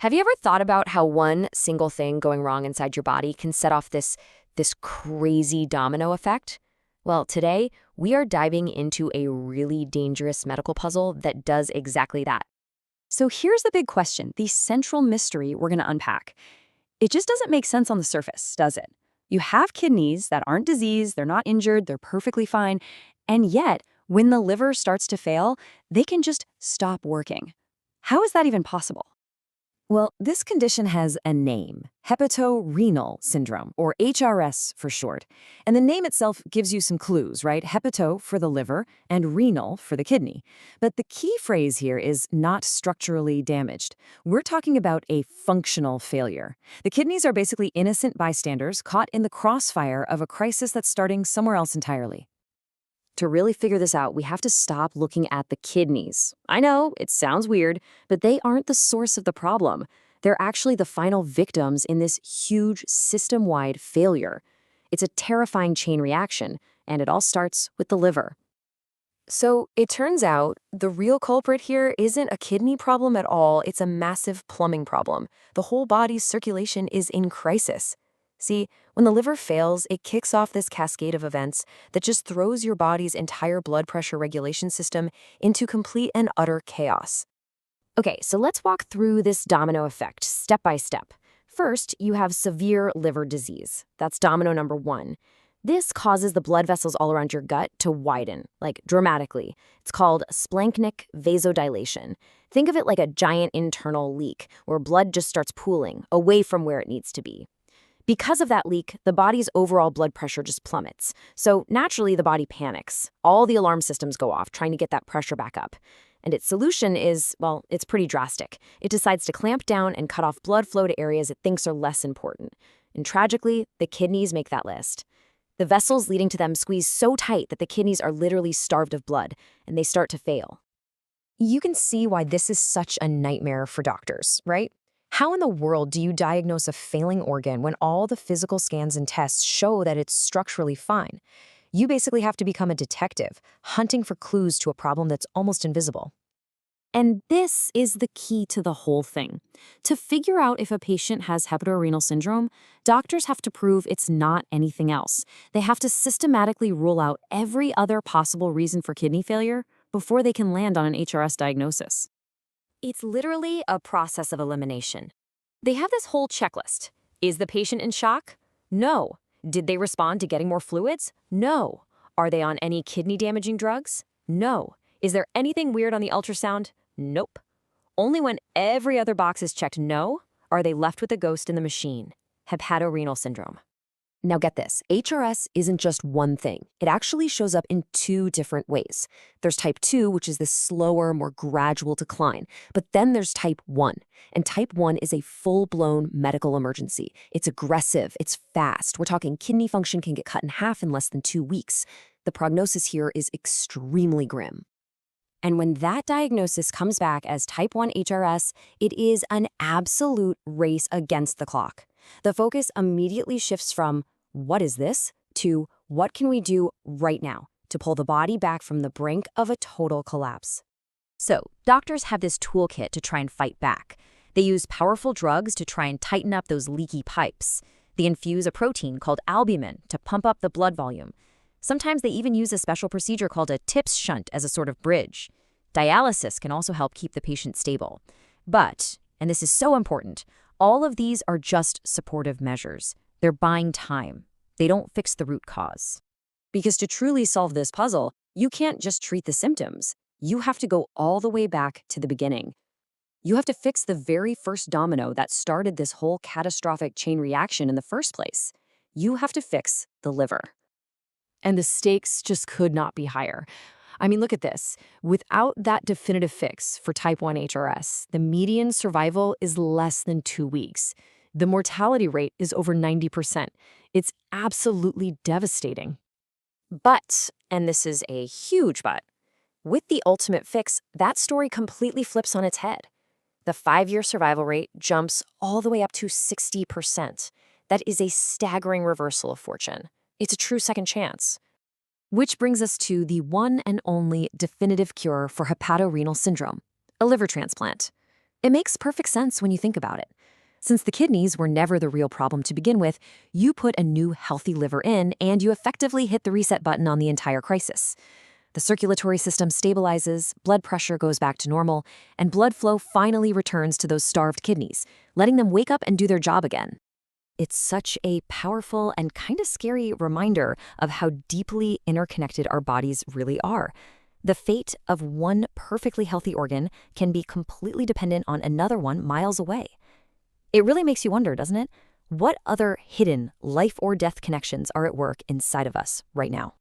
Have you ever thought about how one single thing going wrong inside your body can set off this crazy domino effect? Well, today we are diving into a really dangerous medical puzzle that does exactly that. So here's the big question, the central mystery we're going to unpack. It just doesn't make sense on the surface, does it? You have kidneys that aren't diseased, they're not injured, they're perfectly fine, and yet, when the liver starts to fail, they can just stop working. How is that even possible? Well, this condition has a name, hepatorenal syndrome, or HRS for short. And the name itself gives you some clues, right? Hepato for the liver and renal for the kidney. But the key phrase here is not structurally damaged. We're talking about a functional failure. The kidneys are basically innocent bystanders caught in the crossfire of a crisis that's starting somewhere else entirely. To really figure this out, we have to stop looking at the kidneys. I know, it sounds weird, but they aren't the source of the problem. They're actually the final victims in this huge system-wide failure. It's a terrifying chain reaction, and it all starts with the liver. So it turns out the real culprit here isn't a kidney problem at all, it's a massive plumbing problem. The whole body's circulation is in crisis. See, when the liver fails, it kicks off this cascade of events that just throws your body's entire blood pressure regulation system into complete and utter chaos. Okay, so let's walk through this domino effect step by step. First, you have severe liver disease. That's domino number one. This causes the blood vessels all around your gut to widen, like dramatically. It's called splanchnic vasodilation. Think of it like a giant internal leak where blood just starts pooling away from where it needs to be. Because of that leak, the body's overall blood pressure just plummets. So naturally, the body panics. All the alarm systems go off, trying to get that pressure back up. And its solution is, well, it's pretty drastic. It decides to clamp down and cut off blood flow to areas it thinks are less important. And tragically, the kidneys make that list. The vessels leading to them squeeze so tight that the kidneys are literally starved of blood, and they start to fail. You can see why this is such a nightmare for doctors, right? How in the world do you diagnose a failing organ when all the physical scans and tests show that it's structurally fine? You basically have to become a detective, hunting for clues to a problem that's almost invisible. And this is the key to the whole thing. To figure out if a patient has hepatorenal syndrome, doctors have to prove it's not anything else. They have to systematically rule out every other possible reason for kidney failure before they can land on an HRS diagnosis. It's literally a process of elimination. They have this whole checklist. Is the patient in shock? No. Did they respond to getting more fluids? No. Are they on any kidney-damaging drugs? No. Is there anything weird on the ultrasound? Nope. Only when every other box is checked no are they left with a ghost in the machine. Hepatorenal syndrome. Now get this, HRS isn't just one thing. It actually shows up in two different ways. There's type 2, which is this slower, more gradual decline. But then there's type 1. And type 1 is a full-blown medical emergency. It's aggressive, it's fast. We're talking kidney function can get cut in half in less than 2 weeks. The prognosis here is extremely grim. And when that diagnosis comes back as type 1 HRS, it is an absolute race against the clock. The focus immediately shifts from, what is this, to what can we do right now to pull the body back from the brink of a total collapse. So, doctors have this toolkit to try and fight back. They use powerful drugs to try and tighten up those leaky pipes. They infuse a protein called albumin to pump up the blood volume. Sometimes they even use a special procedure called a TIPS shunt as a sort of bridge. Dialysis can also help keep the patient stable. But, and this is so important, all of these are just supportive measures. They're buying time. They don't fix the root cause. Because to truly solve this puzzle, you can't just treat the symptoms. You have to go all the way back to the beginning. You have to fix the very first domino that started this whole catastrophic chain reaction in the first place. You have to fix the liver. And the stakes just could not be higher. I mean, look at this. Without that definitive fix for type 1 HRS, the median survival is less than 2 weeks. The mortality rate is over 90%. It's absolutely devastating. But, and this is a huge but, with the ultimate fix, that story completely flips on its head. The 5-year survival rate jumps all the way up to 60%. That is a staggering reversal of fortune. It's a true second chance. Which brings us to the one and only definitive cure for hepatorenal syndrome, a liver transplant. It makes perfect sense when you think about it. Since the kidneys were never the real problem to begin with, you put a new healthy liver in and you effectively hit the reset button on the entire crisis. The circulatory system stabilizes, blood pressure goes back to normal, and blood flow finally returns to those starved kidneys, letting them wake up and do their job again. It's such a powerful and kind of scary reminder of how deeply interconnected our bodies really are. The fate of one perfectly healthy organ can be completely dependent on another one miles away. It really makes you wonder, doesn't it? What other hidden life or death connections are at work inside of us right now?